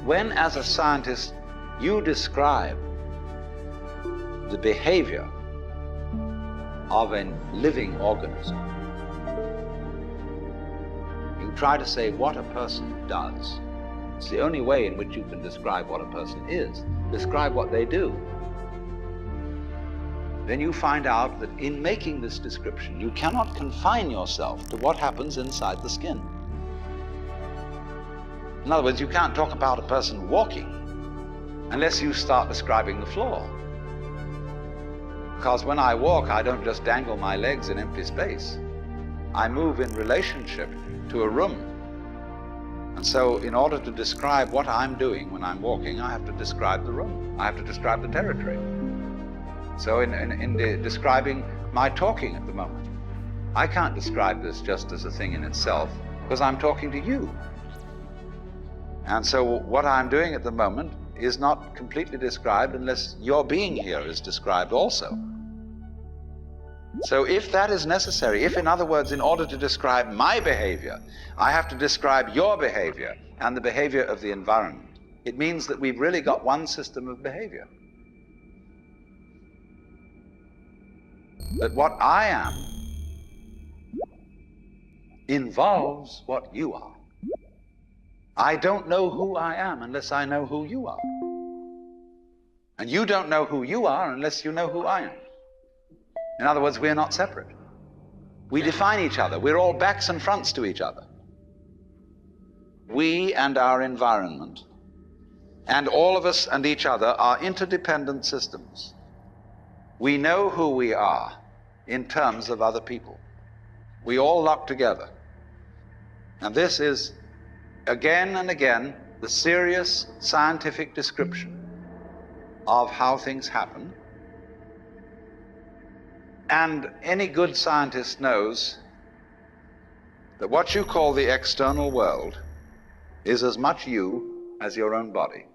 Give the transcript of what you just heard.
When, as a scientist, you describe the behavior of a living organism, you try to say what a person does. It's the only way in which you can describe what a person is. Describe what they do. Then you find out that in making this description, you cannot confine yourself to what happens inside the skin. In other words, you can't talk about a person walking unless you start describing the floor. Because when I walk, I don't just dangle my legs in empty space. I move in relationship to a room. And so in order to describe what I'm doing when I'm walking, I have to describe the room. I have to describe the territory. So in describing my talking at the moment, I can't describe this just as a thing in itself, because I'm talking to you. And so what I'm doing at the moment is not completely described unless your being here is described also. So if that is necessary, if in other words, in order to describe my behavior, I have to describe your behavior and the behavior of the environment, it means that we've really got one system of behavior. That what I am involves what you are. I don't know who I am unless I know who you are. And you don't know who you are unless you know who I am. In other words, we're not separate. We define each other. We're all backs and fronts to each other. We and our environment, and all of us and each other, are interdependent systems. We know who we are in terms of other people. We all lock together. And this is, again and again, the serious scientific description of how things happen. And any good scientist knows that what you call the external world is as much you as your own body.